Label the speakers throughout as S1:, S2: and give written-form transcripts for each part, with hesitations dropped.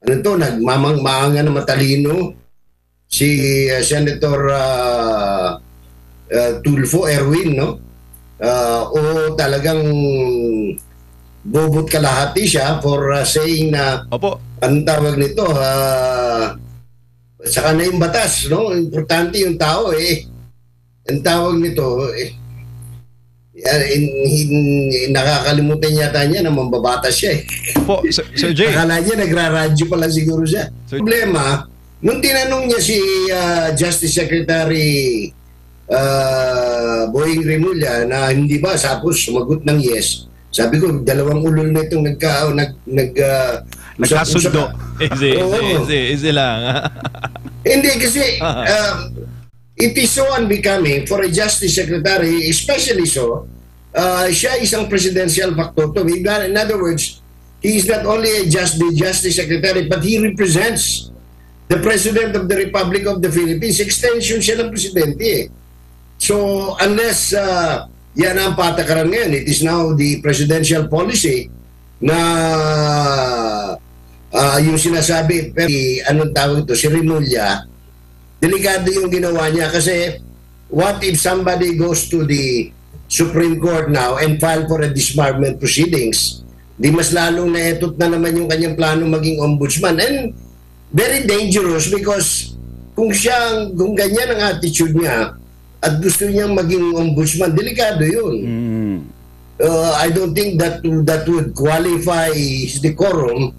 S1: nagmamangmanga na matalino si Senator Tulfo Erwin, no? O talagang bobot kalahati siya for saying na anong tawag nito, saka na yung batas, no? Importante yung tao ang tawag nito nakakalimutan yata niya na mambabatas siya
S2: Sir Jay,
S1: akala niya nagraradyo pala siguro siya. Problema, nung tinanong niya si Justice Secretary Boying Remulla na hindi ba, tapos sumagot ng yes. Sabi ko, dalawang ulol na itong
S2: nagkasundo. Easy lang.
S1: Hindi kasi it is so unbecoming for a Justice Secretary, especially so, siya isang presidential factotum. In other words, he is not only the Justice Secretary, but he represents the President of the Republic of the Philippines. Extension siya ng presidente. So, unless yan ang patakaran ngayon, it is now the presidential policy na yung sinasabi, pero anong tawag ito, si Remulla, delikado yung ginawa niya kasi what if somebody goes to the Supreme Court now and file for a disbarment proceedings? Di mas lalong naetot na naman yung kanyang plano maging ombudsman. And very dangerous because kung ganyan ang attitude niya at gusto niyang maging ombudsman, delikado yun. I don't think that would qualify his decorum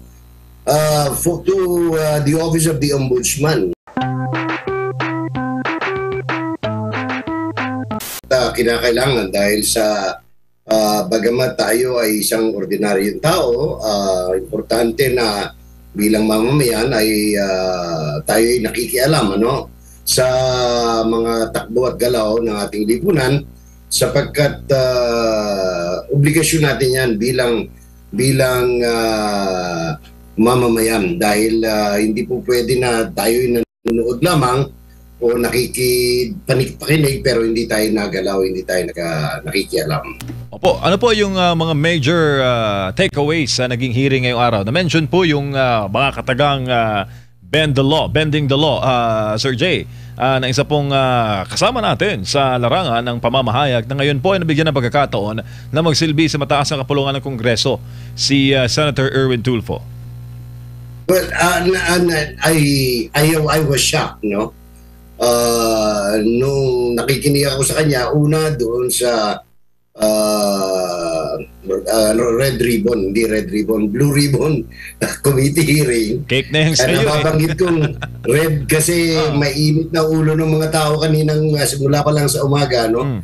S1: to the office of the ombudsman. Kinakailangan dahil sa bagamat tayo ay isang ordinaryong tao, importante na bilang mamamayan ay tayo ay nakikialam sa mga takbo at galaw ng ating lipunan sapagkat obligasyon natin yan bilang mamamayan dahil hindi po pwede na tayo nanonood lamang o nakikipakinig pero hindi tayo nagalaw, hindi tayo nakikialam.
S2: Opo, ano po yung mga major takeaways sa naging hearing ngayong araw? Na-mention po yung mga katagang bending the law, Sir Jay, na isa pong kasama natin sa larangan ng pamamahayag na ngayon po ay nabigyan ng pagkakataon na magsilbi sa mataas na kapulungan ng Kongreso, si Senator Erwin Tulfo.
S1: Well, I was shocked, no? Nung nakikinig ako sa kanya, una doon sa Red Ribbon, hindi Red Ribbon, Blue Ribbon committee hearing.
S2: Cake na yung sa'yo.
S1: Nababanggit kong red kasi mainit na ulo ng mga tao kaninang simula pa lang sa umaga, no?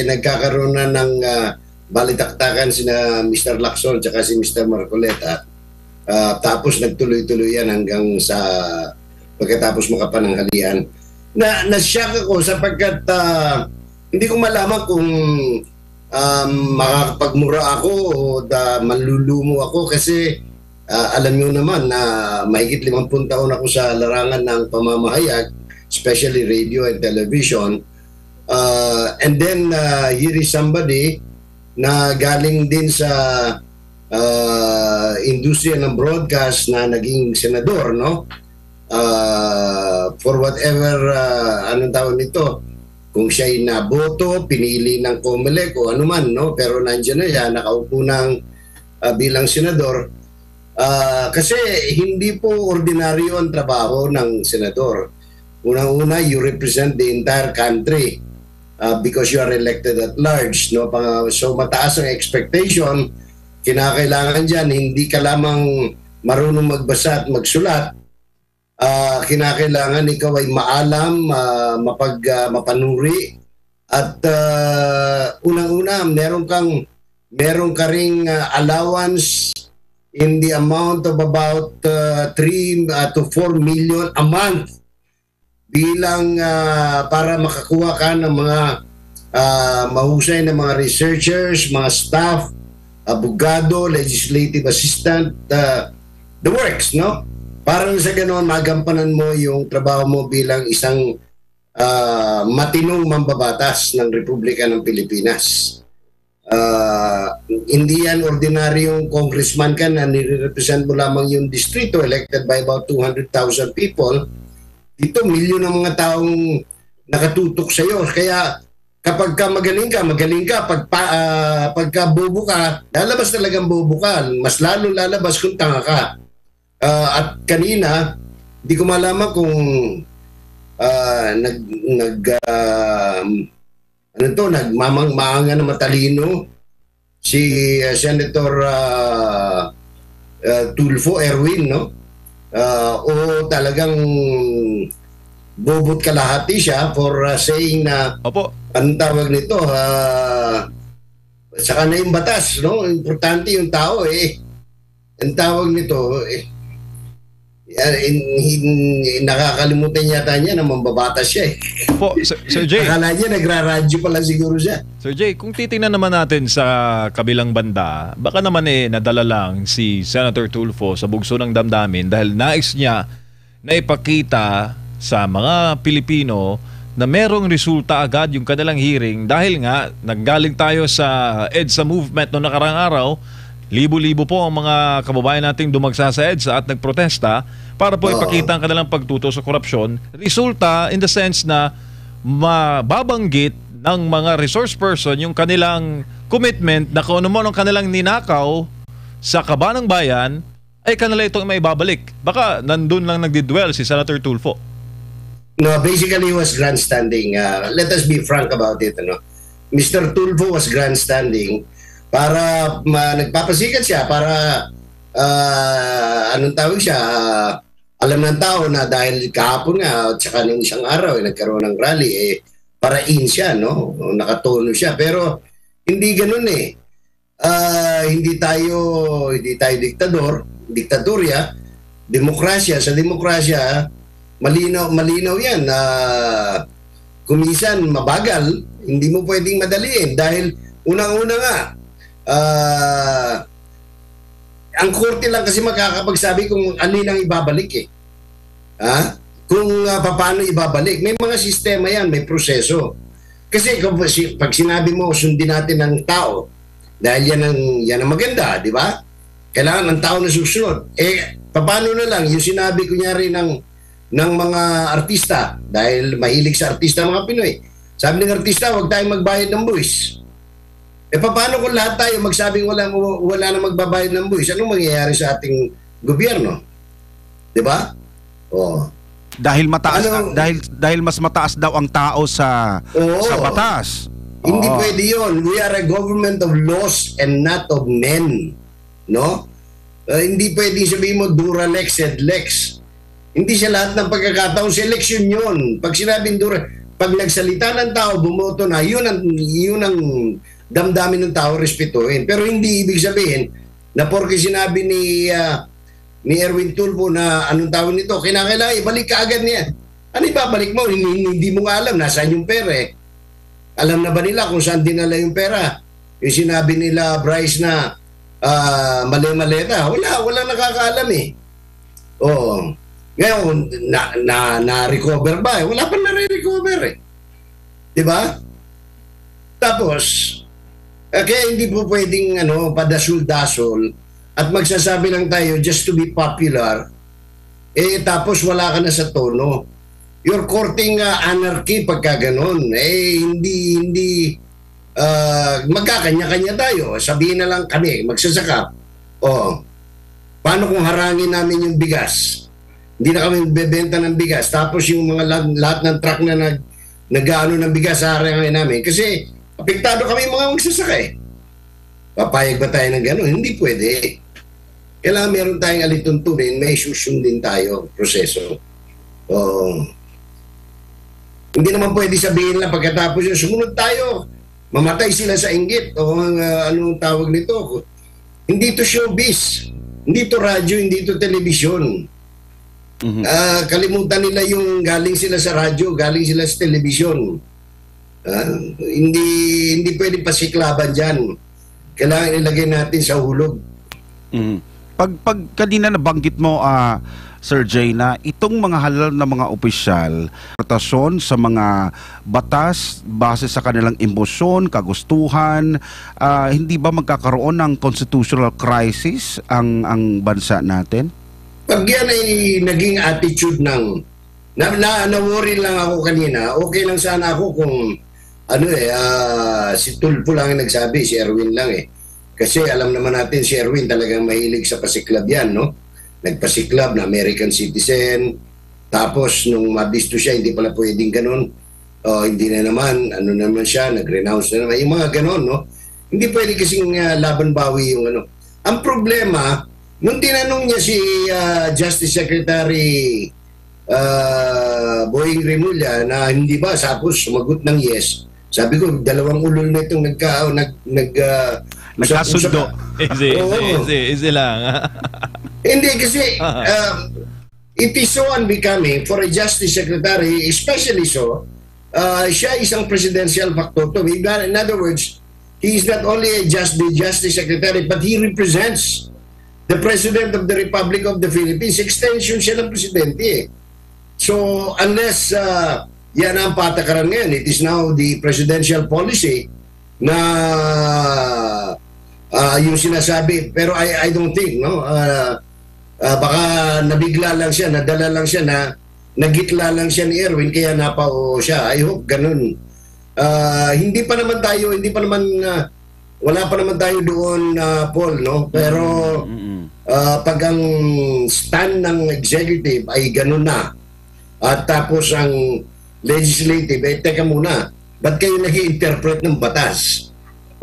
S1: Nagkakaroon na ng balitaktakan sina Mr. Lacson at si Mr. Marcoleta. Tapos nagtuloy-tuloy yan hanggang sa pagkatapos makapananghalian. Na-shock ako sapagkat hindi ko malaman kung makakapagmura ako o manlulumo ako kasi alam nyo naman na mahigit 50 taon ako sa larangan ng pamamahayag, especially radio and television. And then here is somebody na galing din sa industriya ng broadcast na naging senador, no? For whatever anong tawag nito, kung siya'y naboto, pinili ng COMELEC o anuman, no? Pero nandiyan na siya, nakaupo ng bilang senador. Kasi hindi po ordinaryo ang trabaho ng senador. Unang-una, you represent the entire country because you are elected at large, no? So mataas ang expectation. Kinakailangan dyan, hindi ka lamang marunong magbasa at magsulat. Kinakailangan ikaw ay maalam, mapanuri at unang-una meron ka ring allowance in the amount of about 3 to 4 million a month bilang para makakuha ka ng mga mahusay na mga researchers, mga staff, abogado, legislative assistant, the works, no? Parang sa ganoon, magampanan mo yung trabaho mo bilang isang matinong mambabatas ng Republika ng Pilipinas. Hindi yan ordinaryong congressman ka na nire-represent mo lamang yung distrito elected by about 200,000 people. Dito, milyon ng mga taong nakatutok sa iyo. Kaya kapag ka magaling ka. Pagka bobo ka, lalabas talagang bobo ka. Mas lalo lalabas kung tanga ka. At kanina, di ko malaman kung nagmamangmanga na matalino si Senator Tulfo Erwin, no? O talagang bobot kalahati siya for saying na
S2: Opo.
S1: anong tawag nito, saka na yung batas, no? Importante yung tao ang tawag nito nakakalimutan yata niya na mambabatas siya
S2: Po, Sir Jay.
S1: Akala niya nagraradyo pala siguro siya.
S2: Sir Jay, kung titingnan naman natin sa kabilang banda, baka naman nadala lang si Senator Tulfo sa bugso ng damdamin dahil nais niya na ipakita sa mga Pilipino na merong resulta agad yung kanilang hearing dahil nga nanggaling tayo sa EDSA movement noong nakarang araw. Libo-libo po ang mga kababayan nating dumagsa sa EDSA at nagprotesta para po ipakita ang kanilang pagtuto sa korupsyon. Resulta in the sense na mababanggit ng mga resource person yung kanilang commitment na kung ano mo ang kanilang ninakaw sa kaban ng bayan ay kanila itong may babalik. Baka nandun lang nagdidwell si Senator Tulfo.
S1: No, basically it was grandstanding. Let us be frank about it. Mr. Tulfo was grandstanding para nagpapasikat siya para anong tawag siya, alam ng tao na dahil kahapon nga at saka ng isang araw nagkaroon ng rally para in siya, no? Nakatono siya, pero hindi ganoon hindi tayo diktatorya, demokrasya. Sa demokrasya malinaw yan na kuminsan mabagal, hindi mo pwedeng madaliin dahil unang-una nga ang korte lang kasi makakapagsabi kung alin ang ibabalik kung paano ibabalik. May mga sistema yan, may proseso. Kasi pag sinabi mo sundin natin ng tao dahil yan ang maganda, di ba? Kailangan ng tao na susunod. Paano na lang yung sinabi kunyari ng mga artista dahil mahilig sa artista mga Pinoy. Sabi ng artista, huwag tayong magbayad ng buwis. Paano kung lahat tayo magsabing wala na magbabayad ng buwis? Anong mangyayari sa ating gobyerno? 'Di ba?
S3: Dahil mataas dahil mas mataas daw ang tao sa batas.
S1: Hindi pwede 'yon. We are a government of laws and not of men. No? Hindi pwede sabihin mo dura lex sed lex. Hindi siya lahat ng pagkakataon sa eleksyon 'yon. Pag sinabing pag nagsalita ng tao, bumoto na, yun ang damdamin ng tao, respetuhin. Pero hindi ibig sabihin na porke sinabi ni Erwin Tulfo na anong tawag nito, kinakailangan ibalik ka agad niya. Ano ibabalik mo? Hindi mo nga alam nasaan yung pera Alam na ba nila kung saan dinala yung pera? Yung sinabi nila Bryce na mali-maleta, wala nakakaalam Ngayon, na-recover ba? Wala pa na-recover Diba? Tapos, kaya hindi po pwedeng padasol-dasol at magsasabi lang tayo just to be popular, tapos wala ka na sa tono. You're courting anarchy pagka ganon. Hindi magkakanya-kanya tayo. Sabihin na lang kami, magsasaka. Paano kung harangin namin yung bigas? Hindi na kami bebenta ng bigas. Tapos yung mga lahat ng truck na nag-ano ng bigas sa harangin namin. Kasi apektado kami mga magsasaka Papayag ba tayo ng gano'n? Hindi pwede. Kailangan meron tayong alituntunin, may susundin tayo, proseso. Hindi naman pwede sabihin lang pagkatapos yung sumunod tayo, mamatay sila sa inggit anong tawag nito. Hindi to showbiz. Hindi to radyo, hindi to telebisyon. Kalimutan nila yung galing sila sa radyo, galing sila sa telebisyon. Hindi pwedeng pasiklaban dyan. Kailangan ilagay natin sa hulog.
S3: Pag kanina nabanggit mo, Sir Jay, na itong mga halal na mga opisyal, rotasyon sa mga batas base sa kanilang emosyon, kagustuhan, hindi ba magkakaroon ng constitutional crisis ang bansa natin?
S1: Pag yan ay naging attitude ng na-worry lang ako kanina, okay lang sana ako kung si Tulfo lang ang nagsabi, si Erwin lang eh. Kasi alam naman natin si Erwin talagang mahilig sa pasiklab yan, no? Nagpasiklab na American citizen, tapos nung mabisto siya, hindi pala pwedeng ganun. Hindi na naman, naman siya, nag-renounce na naman. Yung mga ganun, no? Hindi pwede kasing laban bawi yung ano. Ang problema, nung tinanong niya si Justice Secretary Boying Remulla na hindi ba, tapos sumagot ng yes. Sabi ko, dalawang ulol na itong
S3: nagkasundo.
S2: Easy lang.
S1: Hindi kasi it is so unbecoming for a Justice Secretary, especially so, siya isang presidential factotum. In other words, he is not only the Justice Secretary, but he represents the President of the Republic of the Philippines. Extension siya ng presidente eh. So unless yan ang patakaran ngayon, it is now the presidential policy na yung sinasabi. Pero I don't think, no? Baka nabigla lang siya, nadala lang siya, nagitla lang siya ni Erwin, kaya napao siya. I hope ganun. Hindi pa naman, wala pa naman tayo doon, Paul, no? Pero pag ang stand ng executive ay ganun na, at tapos ang legislative, teka muna, ba't kayo nag-i-interpret ng batas?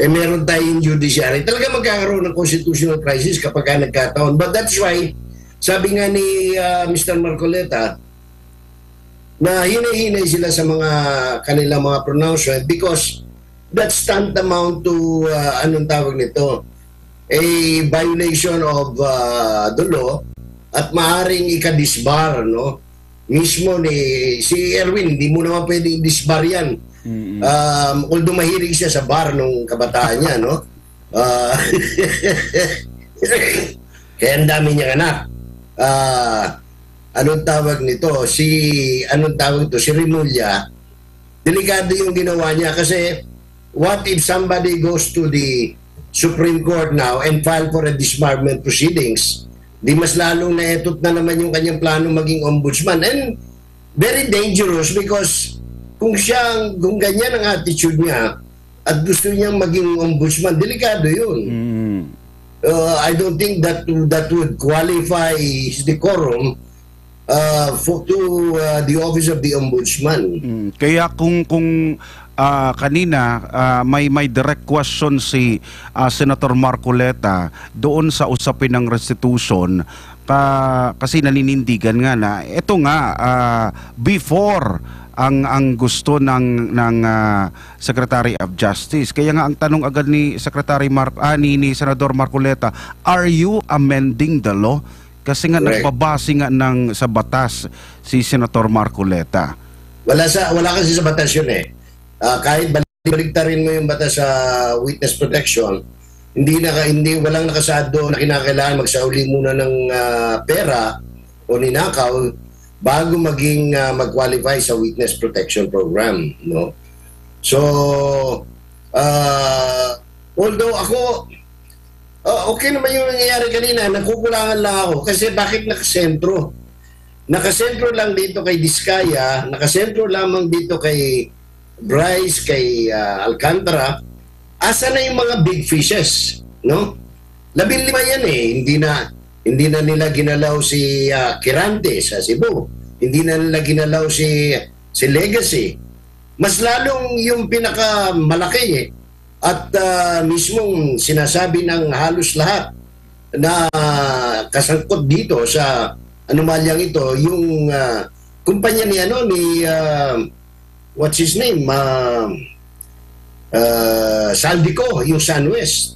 S1: Meron tayong judiciary. Talaga magkakaroon ng constitutional crisis kapag nagkataon. But that's why, sabi nga ni Mr. Marcoleta, na hinay-hinay sila sa mga kanilang mga pronouncement because that's tantamount to, anong tawag nito, a violation of the law at maaaring ikadisbar, no? Mismo ni si Erwin, hindi mo naman pwedeng disbar yan. Although mahilig siya sa bar nung kabataan niya, no? Kaya ang dami niyang anak. Anong tawag nito? Si Remulla, delikado yung ginawa niya kasi what if somebody goes to the Supreme Court now and file for a disbarment proceedings? Di mas lalong naetot na naman yung kanyang plano maging ombudsman. And very dangerous because kung ganyan ang attitude niya at gusto niyang maging ombudsman, delikado yun. I don't think that would qualify his decorum to the office of the ombudsman.
S3: Kaya kung kanina may direct question si Senator Marcoleta doon sa usapin ng restitution, kasi naninindigan nga na ito nga before ang gusto ng Secretary of Justice. Kaya nga ang tanong agad ni ni Senador Marcoleta, are you amending the law? Kasi nga nagbabase nga sa batas si Senator Marcoleta. Wala
S1: kasi sa batas yun eh. Kahit baligtarin mo yung batas sa witness protection, walang nakasado na kinakailangan magsauli muna ng pera o ninakaw bago maging mag-qualify sa witness protection program, no? So although ako okay naman yung nangyayari kanina, nakukulangan lang ako kasi bakit nakasentro lang dito kay Diskaya, nakasentro lamang dito kay Bryce, kay Alcantara. Asa na yung mga big fishes, no? 15 yan eh. Hindi na nila ginalaw si Kirante sa Cebu. Hindi na nila ginalaw si Legacy. Mas lalong yung pinakamalaki eh. At mismong sinasabi ng halos lahat na kasangkot dito sa anomalyang ito, yung kumpanya ni what's his name? Saldico, yung SunWest.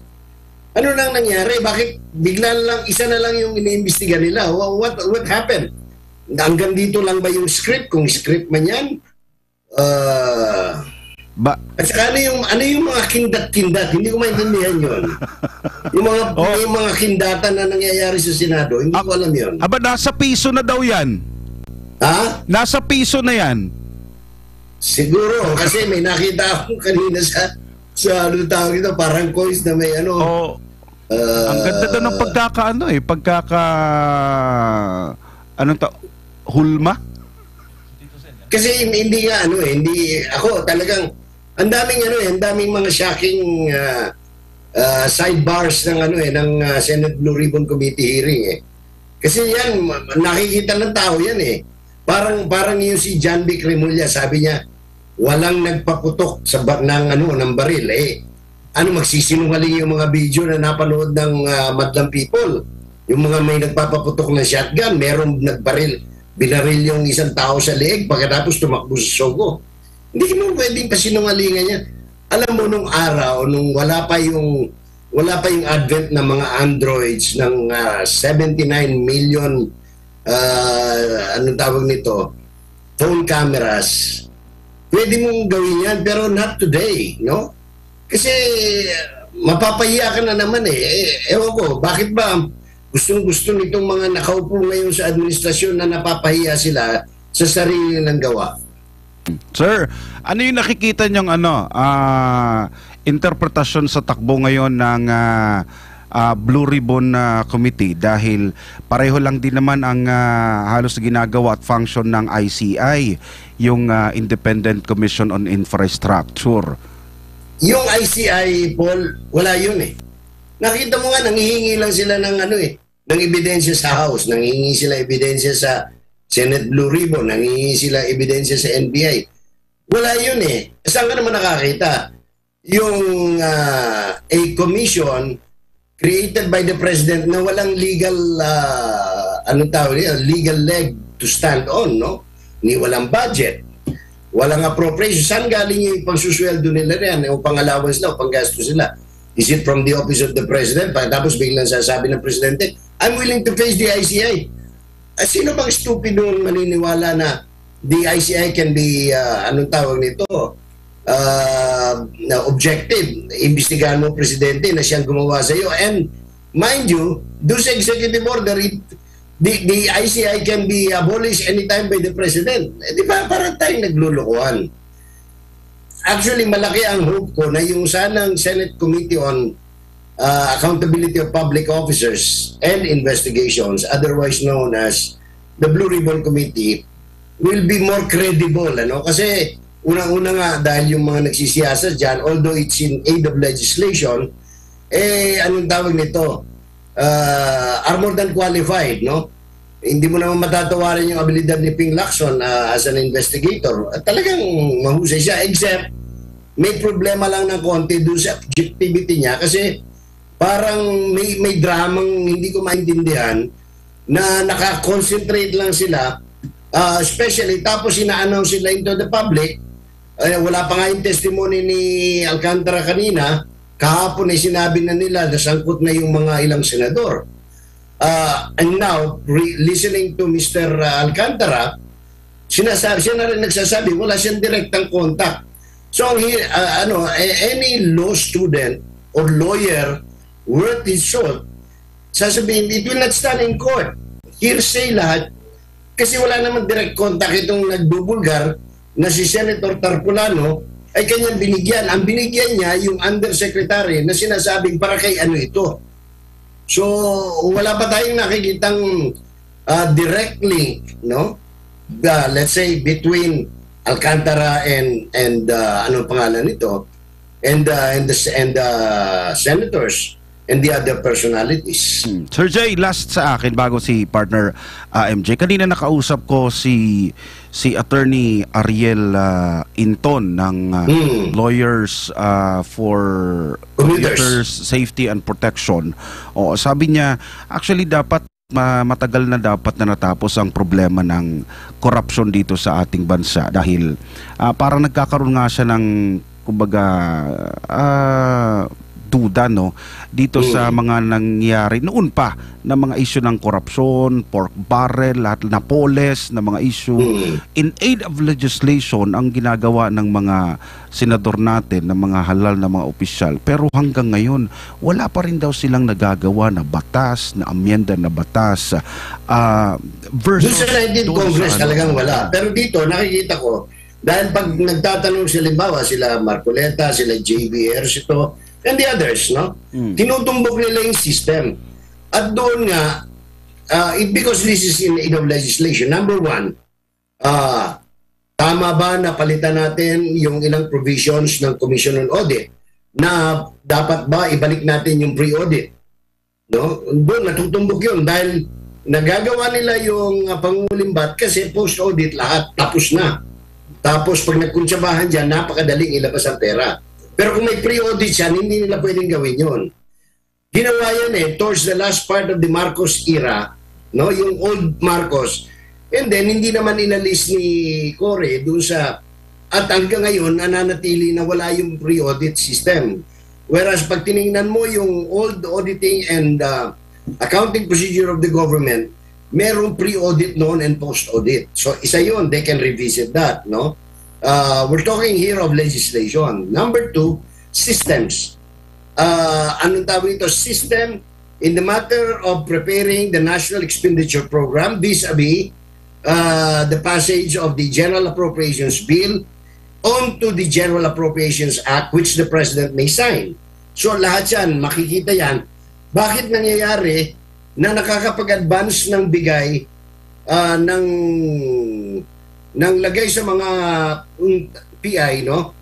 S1: Ano lang nangyari? Bakit bigla lang, isa na lang yung iniimbestiga nila? What happened? Hanggang dito lang ba yung script? Kung script man yan, At saka ano yung mga kindat-kindat, hindi ko maintindihan yun. Yung mga kindatan na nangyayari sa Senado, hindi ko alam yun.
S3: Nasa piso na daw yan.
S1: Ha?
S3: Nasa piso na yan.
S1: Siguro, kasi may nakita ako kanina sa ano tawag ito, parang coins na may ano.
S3: Ang ganda daw ng hulma?
S1: Kasi hindi nga hindi ako talagang ang daming mga shocking sidebars ng ng Senate Blue Ribbon Committee hearing Kasi yan nakikita ng tao yan Parang yung si John B. Cremulya, sabi niya walang nagpaputok sa ng baril magsisinungaling yung mga video na napanood ng madlang people. Yung mga may nagpapaputok ng shotgun, merong binaril yung isang tao sa leeg pagkatapos tumakbo sa Sogo. Hindi mo pwedeng pasinungalingan yan. Alam mo nung araw, nung wala pa yung advent ng mga androids ng 79 million phone cameras, pwede mong gawin yan pero not today, no? Kasi mapapahiya ka na naman ewan ko, bakit ba gustong-gusto nitong mga nakaupo ngayon sa administrasyon na napapahiya sila sa sarili ng gawa?
S3: Sir, ano yung nakikita niyong interpretasyon sa takbo ngayon ng Blue Ribbon Committee? Dahil pareho lang din naman ang halos ginagawa at function ng ICI, yung Independent Commission on Infrastructure.
S1: Yung ICI, Paul, wala yun Nakita mo nga, nanghihingi lang sila ng ng ebidensya sa House, nanghihingi sila ebidensya sa Senate Blue Ribbon, nanghihingi sila ebidensya sa NBI. Wala yun Saan ka naman nakakita? Yung a commission created by the President na walang legal legal leg to stand on, no? Ni walang budget, walang appropriation. Saan galing yung pangsusweldo nila riyan, o pang-allowance na, o panggasto sila? Is it from the office of the President? Tapos biglang sasabi ng Presidente, I'm willing to face the ICI. Sino bang stupido maniniwala na the ICI can be, na objective? Imbestigahan mo Presidente na siyang gumawa sa iyo. And mind you, do sa executive order, the ICI can be abolished anytime by the President. Di ba parang tayong naglulukuhan? Actually, malaki ang hope ko na yung sanang Senate Committee on Accountability of Public Officers and Investigations, otherwise known as the Blue Ribbon Committee, will be more credible. Kasi unang-una nga, dahil yung mga nagsisiyasat dyan, although it's in aid of legislation, anong tawag nito? Are more than qualified, no? Hindi mo naman matatawarin yung abilidad ni Ping Lacson as an investigator. Talagang mahusay siya, except may problema lang ng konti doon sa objectivity niya kasi parang may dramang hindi ko maintindihan na nakakonsentrate lang sila, especially tapos ina-announce sila into the public. Wala pa nga yung testimony ni Alcantara kanina, kahapon ay sinabi na nila na sangkot na yung mga ilang senador. And now, listening to Mr. Alcantara, siya na rin nagsasabi, wala siyang direktang contact. So, any law student or lawyer worth his salt, sasabihin, it will not stand in court. Hearsay lahat. Kasi wala naman direct contact itong nagbubulgar na si Senator Tarpulano ay kanyang binigyan. Ang binigyan niya yung undersecretary na sinasabing para kay ito. So, wala pa tayong nakikitang direct link, no? Let's say, between Alcantara and anong pangalan nito, and the senators and the other personalities.
S3: Sir Jay, last sa akin bago si partner MJ. Kanina nakausap ko si Attorney Ariel Inton ng Lawyers for Commuters Safety and Protection. Sabi niya, actually dapat matagal na dapat na natapos ang problema ng korupsyon dito sa ating bansa dahil parang nagkakaroon nga siya ng kumbaga duda, no, dito sa mga nangyari noon pa na mga issue ng korupsyon, pork barrel, lahat na poles, na mga issue. In aid of legislation ang ginagawa ng mga senador natin, ng mga halal na mga opisyal. Pero hanggang ngayon, wala pa rin daw silang nagagawa na batas, na amyenda na batas.
S1: Doon sa 19th Congress talagang wala. Pero dito, nakikita ko, dahil pag nagtatanong sila, sila Marcoleta, sila J.B. Ejercito, and the others, no? Tinutumbok nila yung system. At doon nga, because this is in aid of legislation, number one, tama ba na palitan natin yung ilang provisions ng Commission on Audit na dapat ba ibalik natin yung pre-audit? No? Doon natutumbok yun dahil nagagawa nila yung pangulimbat kasi post-audit lahat tapos na. Tapos pag nagkuntsabahan dyan, napakadaling ilabas ang pera. Pero kung may pre-audit yan, hindi nila pwedeng gawin yun. Ginawa yan towards the last part of the Marcos era, no, yung old Marcos. And then, hindi naman inalis ni Cory doon sa, at hanggang ngayon, nananatili na wala yung pre-audit system. Whereas pag tinignan mo yung old auditing and accounting procedure of the government, merong pre-audit noon and post-audit. So, isa yun, they can revisit that, no? We're talking here of legislation. Number two, systems. Anong tawag ito? System in the matter of preparing the National Expenditure Program vis-a-vis the passage of the General Appropriations Bill onto the General Appropriations Act which the President may sign. So lahat yan, makikita yan. Bakit nangyayari na nakakapag-advance ng bigay ng lagay sa mga PI, no?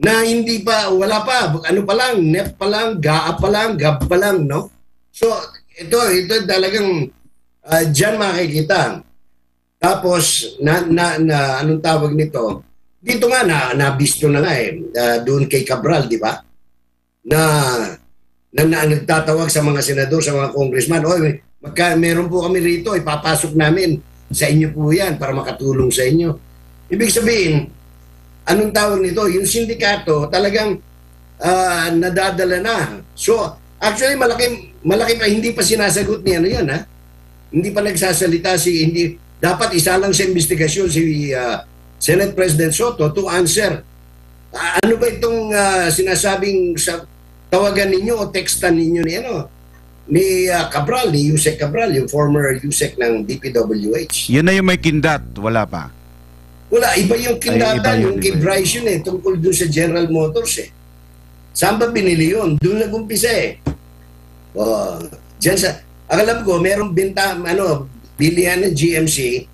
S1: Na hindi pa, wala pa, ano pa lang, NEP pa lang, GAA pa lang, GAB pa lang, no? So, ito talagang dyan makikita. Tapos, anong tawag nito? Dito nga, nabisto na nga doon kay Cabral, di ba? Na nagtatawag sa mga senador, sa mga congressman, meron po kami rito, ipapasok namin sa inyo po yan para makatulong sa inyo. Ibig sabihin, anong tawag nito? Yung sindikato talagang nadadala na. So, actually, malaki pa, hindi pa sinasagot niya yan, ha? Hindi pa nagsasalita dapat isa lang sa investigasyon si Senate President Soto to answer. Ano ba itong sinasabing tawagan ninyo o textan ninyo ni Cabral, ni Yusek Cabral, yung former Yusek ng DPWH.
S3: Yun na yung may kindat, wala pa.
S1: Wala, iba yung kindatan, yung kay Bryce yun tungkol doon sa General Motors Saan ba binili yun? Doon nag-umpisa Diyan sa, alam ko, merong bilihan ng GMC,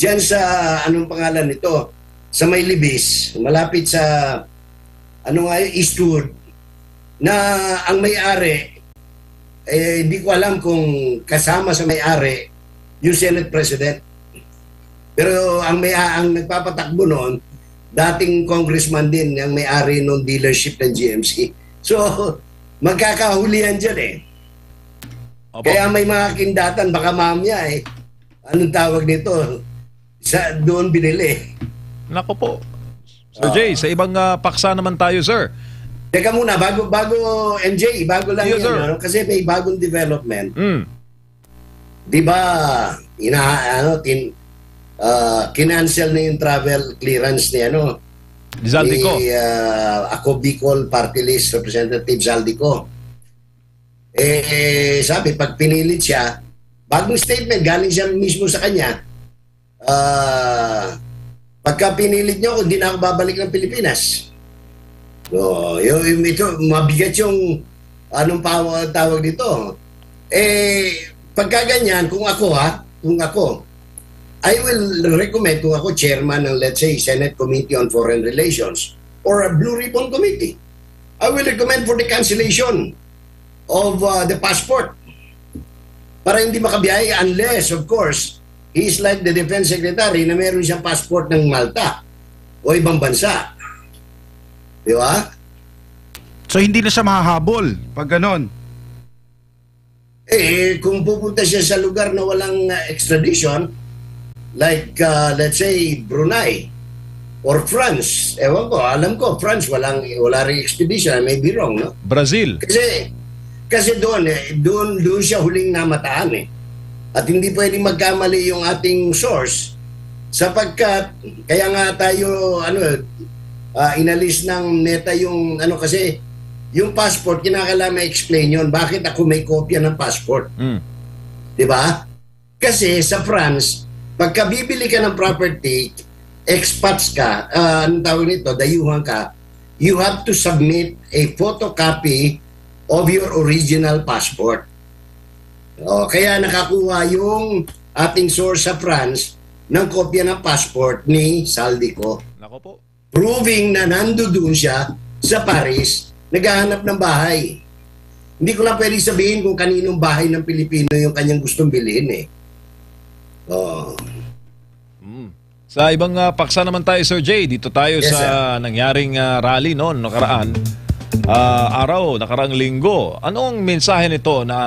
S1: diyan sa, anong pangalan nito? Sa May Libis, malapit sa, Eastwood, na ang may-ari, hindi ko alam kung kasama sa may-ari yung Senate President. Pero ang nagpapatakbo noon, dating congressman din, ang may-ari ng dealership ng GMC. So, magkakahulihan dyan Opo. Kaya may mga kindatan, baka mamaya anong tawag nito? Doon binili.
S2: Nako po. Sir Jay, sa ibang paksa naman tayo, sir.
S1: Teka muna, bago MJ, bago lang
S2: yes,
S1: yun. Kasi may bagong development. Di ba, kinancel na yung travel clearance ni
S2: Zaldico.
S1: Ako Bicol Party List Representative Zaldico. Sabi, pag pinilit siya, bagong statement, galing siya mismo sa kanya, pagka pinilit niyo, hindi na ako babalik ng Pilipinas. So, ito, mabigat yung anong tawag dito. Pagka ganyan, kung ako, I will recommend kung ako chairman ng, let's say, Senate Committee on Foreign Relations or a Blue Ribbon Committee, I will recommend for the cancellation of the passport para hindi makabiyahe unless, of course, he is like the Defense Secretary na meron siyang passport ng Malta o ibang bansa. Di ba?
S3: So, hindi na siya mahahabol pag ganon?
S1: Kung pupunta siya sa lugar na walang extradition, like, let's say, Brunei, or France. Ewan ko, alam ko, France, wala ring expedition. I may be wrong, no?
S2: Brazil.
S1: Kasi doon siya huling namataan eh. At hindi pwedeng magkamali yung ating source sapagkat kaya nga tayo inalis ng NETA yung kasi yung passport kinakailangan ma-explain yun. Bakit ako may kopya ng passport? 'Di ba? Kasi sa France, pagka bibili ka ng property, expats ka, anong tawag nito, dayuhan ka, you have to submit a photocopy of your original passport. Kaya nakakuha yung ating source sa France ng kopya ng passport ni Saldico.
S2: Nako po.
S1: Proving na nandoon siya sa Paris, naghahanap ng bahay. Hindi ko lang pwede sabihin kung kaninong bahay ng Pilipino yung kanyang gustong bilhin eh.
S2: Sa ibang paksa naman tayo, Sir Jay, dito tayo
S1: Yes,
S2: sa nangyaring rally noon, nakaraang linggo. Anong mensahe nito na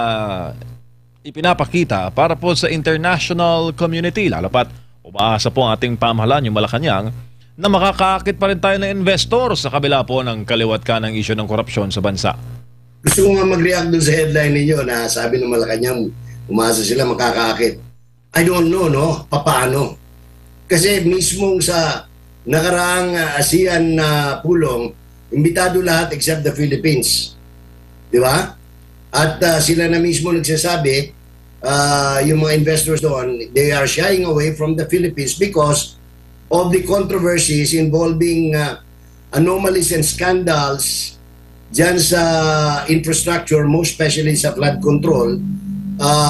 S2: ipinapakita para po sa international community, lalo pat umaasa po ang ating pamahalaan, yung Malacanang, na makakaakit pa rin tayo ng investor sa kabila po ng kaliwat ka ng issue ng korupsyon sa bansa?
S1: Gusto ko nga mag-react doon sa headline ninyo na sabi ng Malacanang umaasa sila makakaakit. I don't know, no? Paano? Kasi mismong sa nakaraang ASEAN na pulong, imbitado lahat except the Philippines. Di ba? At sila na mismo nagsasabi, yung mga investors doon, they are shying away from the Philippines because of the controversies involving anomalies and scandals dyan sa infrastructure, most especially sa flood control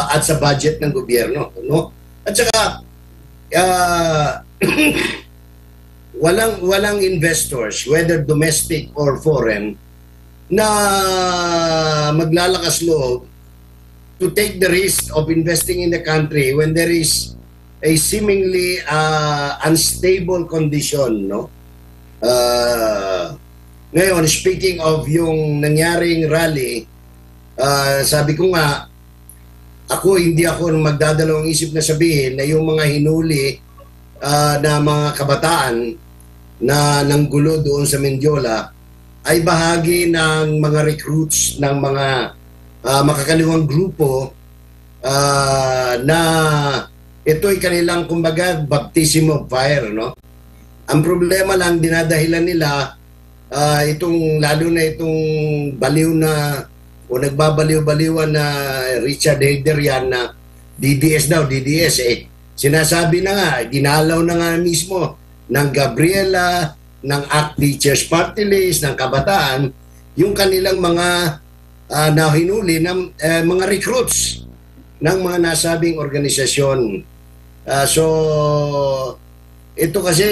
S1: at sa budget ng gobyerno. No? At saka, walang investors, whether domestic or foreign, na maglalakas loob to take the risk of investing in the country when there is a seemingly unstable condition, no? Ngayon, speaking of yung nangyaring rally, sabi ko nga, hindi ako magdadalawang isip na sabihin na yung mga hinuli na mga kabataan na nanggulo doon sa Mendiola ay bahagi ng mga recruits ng mga makakaliwang grupo na ito'y kanilang kumbaga baptism of fire, no? Ang problema lang, dinadahilan nila lalo na itong baliw na o nagbabaliw-baliwan na Richard Heider yan na DDS daw, DDS sinasabi na nga, dinalaw na nga mismo ng Gabriela, ng ACT Teachers Party List, ng Kabataan, yung kanilang mga nahinuli ng mga recruits ng mga nasabing organisasyon. So, ito kasi,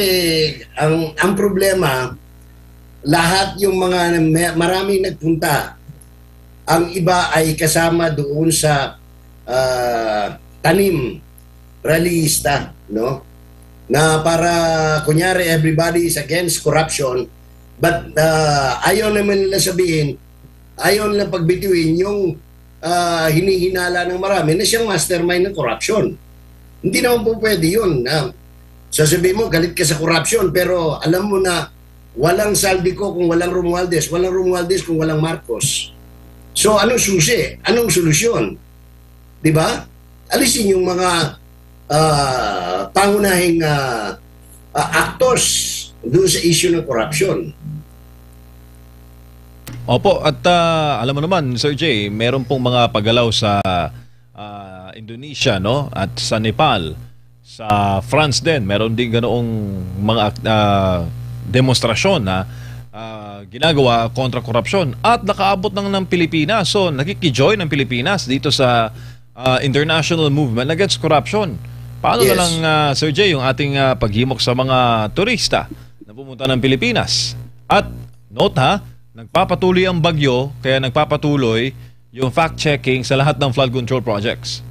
S1: ang problema, lahat yung mga maraming nagpunta, ang iba ay kasama doon sa tanim, rallyista, no? Na para, kunyari, everybody is against corruption, but ayaw naman nila sabihin, ayaw nila pagbitiwin yung hinihinala ng marami na siyang mastermind ng corruption. Hindi naman po pwede yun. Sasabihin mo, galit ka sa corruption, pero alam mo na walang Saldico kung walang Romualdez, walang Romualdez kung walang Marcos. So, anong susi? Anong solusyon? Diba? Alisin yung mga pangunahing actors doon sa issue ng corruption.
S2: Opo, at alam mo naman, Sir Jay, meron pong mga paggalaw sa Indonesia, no? At sa Nepal, sa France din, meron din ganoong mga demonstrasyon na ginagawa kontra korupsyon at nakaabot ng Pilipinas. So, nakikijoin ng Pilipinas dito sa international movement against corruption. Paano
S1: Yes.
S2: na lang, Sir Jay, yung ating paghimok sa mga turista na pumunta ng Pilipinas? At, note ha, nagpapatuloy ang bagyo, kaya nagpapatuloy yung fact-checking sa lahat ng flood control projects.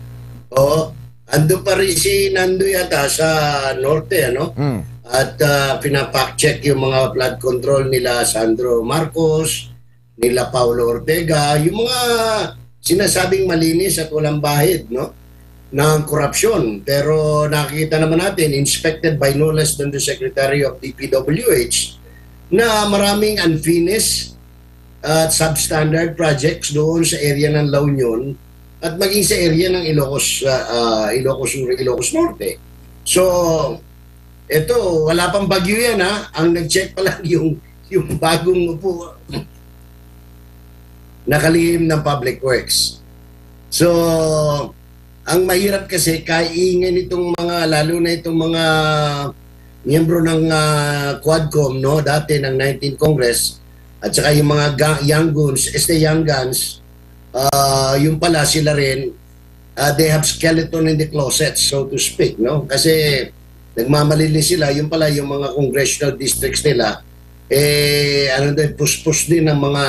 S1: Oo. Ando pa rin si Nando yata sa norte, ano? At pinapack-check yung mga flood control nila Sandro Marcos, nila Paulo Ortega, yung mga sinasabing malinis at walang bahid, no? ng korupsyon. Pero nakikita naman natin, inspected by no less than the Secretary of DPWH, na maraming unfinished at substandard projects doon sa area ng La Union at maging sa area ng Ilocos Sur, Ilocos Norte. So, ito, wala pang bagyo yan ha. Ang nag-check pa lang yung bagong upo nakalihim ng Public Works. So, ang mahirap kasi kaingin itong mga, lalo na itong mga miyembro ng Quadcom, no, dati ng 19th Congress, at saka yung mga young guns, young guns, yung pala sila rin, they have skeleton in the closet, so to speak, no? Kasi nagmamalinis sila, yung pala yung mga congressional districts nila, puspos din ng mga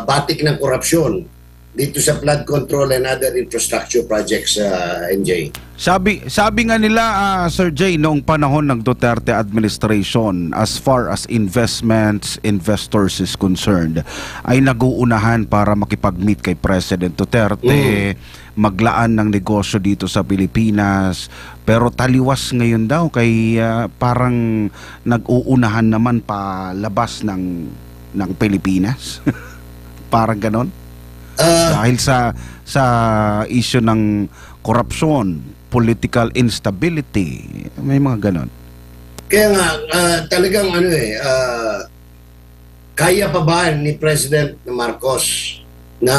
S1: batik ng korupsyon dito sa flood control and other infrastructure projects, NJ.
S3: Sabi nga nila, Sir Jay, noong panahon ng Duterte administration, as far as investors is concerned, ay nag-uunahan para makipag-meet kay President Duterte, maglaan ng negosyo dito sa Pilipinas, pero taliwas ngayon daw kay parang nag-uunahan naman palabas ng Pilipinas. Parang ganon. Dahil sa issue ng korupsyon, political instability, may mga ganon.
S1: Kaya nga, talagang kaya pa ba ni President Marcos na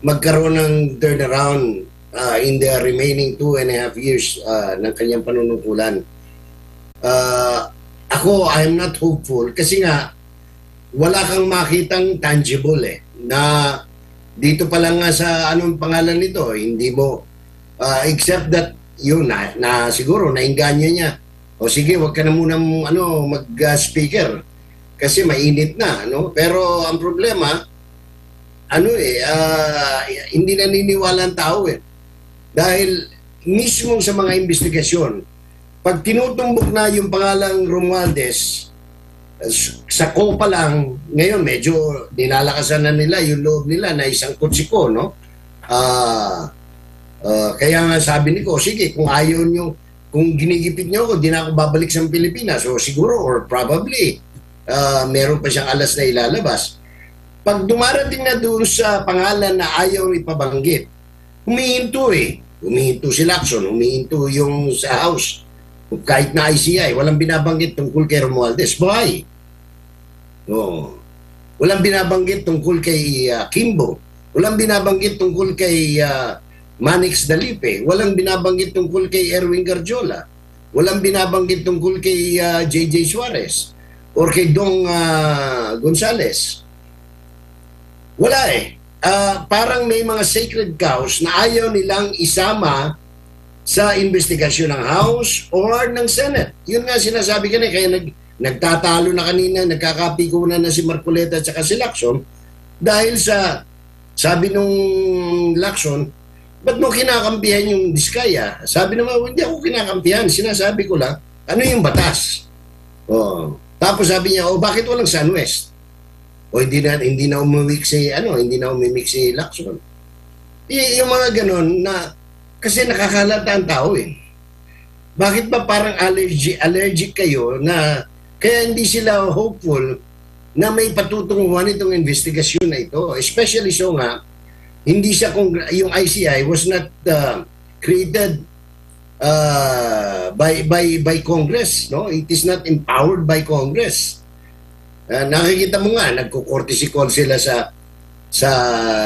S1: magkaroon ng turnaround in the remaining 2.5 years ng kanyang panunukulan? Ako, I'm not hopeful kasi nga wala kang makitang tangible na dito pa lang nga sa anong pangalan nito, hindi mo except that yun na siguro nainganyo niya. O sige, wag ka na muna mag-speaker kasi mainit na, no? Pero ang problema hindi naniniwala ang tao dahil mismo sa mga investigasyon, pag tinutumbok na yung pangalang Romualdez sa COPA lang, ngayon medyo nilalakasan na nila yung loob nila na isang kutsiko, no? Kaya nga sabi ni ko, sige, kung ayaw nyo, kung ginigipit nyo ako, di na ako babalik sa Pilipinas. So siguro, or probably, meron pa siyang alas na ilalabas. Pag dumarating na doon sa pangalan na ayaw ipabanggit, humihinto Humihinto si Lacson, humihinto yung sa House. Kahit na ICI, walang binabanggit tungkol kay Romualdez. Why? Walang binabanggit tungkol kay Kimbo. Walang binabanggit tungkol kay Manix Dalipe. Walang binabanggit tungkol kay Erwin Garjola. Walang binabanggit tungkol kay JJ Suarez or kay Dong Gonzales. Wala parang may mga sacred cows na ayaw nilang isama sa investigasyon ng House or ng Senate. Yun nga sinasabi kanina, kaya nagtatalo na kanina, nagkakapikunan na si Marcoleta at saka si Lacson dahil sa, sabi nung Lacson, ba't mo kinakampihan yung Diskaya? Sabi naman, hindi ako kinakampihan, sinasabi ko lang, ano yung batas? Tapos sabi niya, bakit walang SunWest? Hindi na umimik si Lacson. Yung mga ganon na kasi nakakalata ang tao Bakit ba parang allergic kayo na kaya hindi sila hopeful na may patutunguhan itong investigasyon na ito? Especially so nga, hindi siya yung ICI was not created by Congress, no? It is not empowered by Congress. Nakikita mo nga, nagko-courtesy call sila sa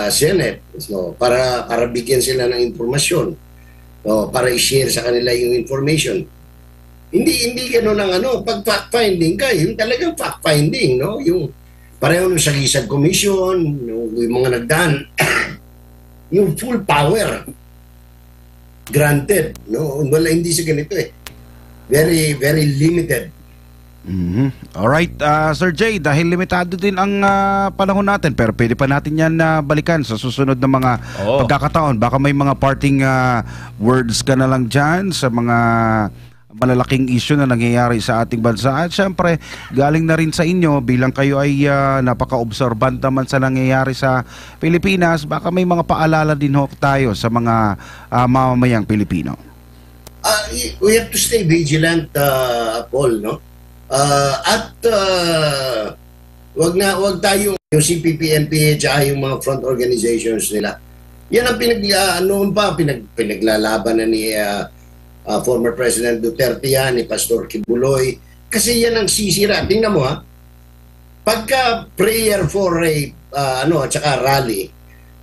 S1: Senate, no? Para bigyan sila ng impormasyon. Para i-share sa kanila yung information. Hindi ganoon ang pag fact-finding ka, yung talagang fact-finding, no? Yung pareho ng Sagisag Commission, yung mga nagdaan, yung full power granted, no? Wala, hindi sa ganito Very, very limited.
S3: Alright, Sir Jay, dahil limitado din ang panahon natin, pero pwede pa natin yan balikan sa susunod na mga pagkakataon. Baka may mga parting words ka na lang dyan sa mga malalaking issue na nangyayari sa ating bansa. At syempre, galing na rin sa inyo bilang kayo ay napaka-observant naman sa nangyayari sa Pilipinas. Baka may mga paalala din ho tayo sa mga mamamayang Pilipino.
S1: We have to stay vigilant, Paul, no? Wag tayo yung CPP, NPA, at yung mga front organizations nila. Yan ang pinaglalaban na ni former President Duterte yan, ni Pastor Kibuloy. Kasi yan ang sisira. Tingnan mo pagka prayer for a at saka rally,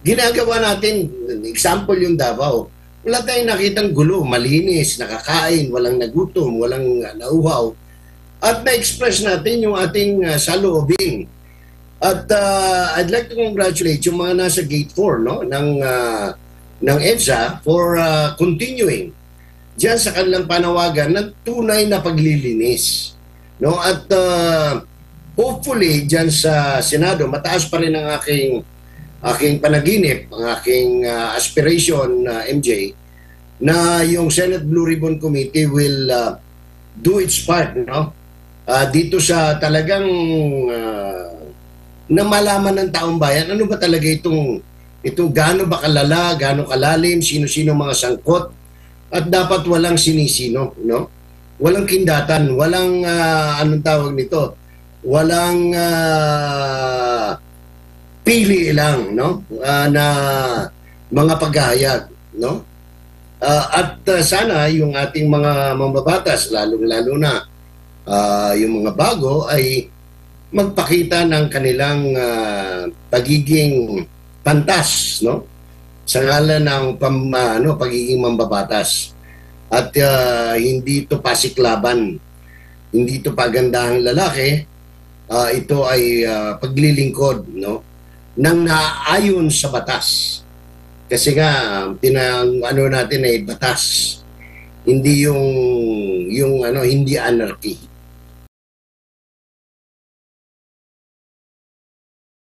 S1: ginagawa natin, example yung Davao, wala tayong nakitang gulo, malinis, nakakain, walang nagutom, walang nauhaw. At na-express natin yung ating saloobin. At I'd like to congratulate yung mga nasa Gate 4 ng EDSA for continuing diyan sa kanilang panawagan ng tunay na paglilinis. No? At hopefully diyan sa Senado mataas pa rin ang aking panaginip, ang aking aspiration, MJ, na yung Senate Blue Ribbon Committee will do its part, no? Dito sa talagang na malaman ng taong bayan ano ba talaga itong gaano ba kalala, gaano kalalim, sino-sino mga sangkot, at dapat walang sinisino, no? Walang kindatan, walang anong tawag nito, walang pili lang, no? Na mga paghahayag, no? At sana yung ating mga mambabatas, lalong-lalo na yung mga bago, ay magpakita ng kanilang pagiging pantas, no? Sa ngalan ng pagiging mambabatas. At hindi ito pasiklaban, hindi ito pagandahang lalaki, ito ay paglilingkod, no? Nang naayon sa batas. Kasi nga natin ay batas, hindi yung hindi anarchy.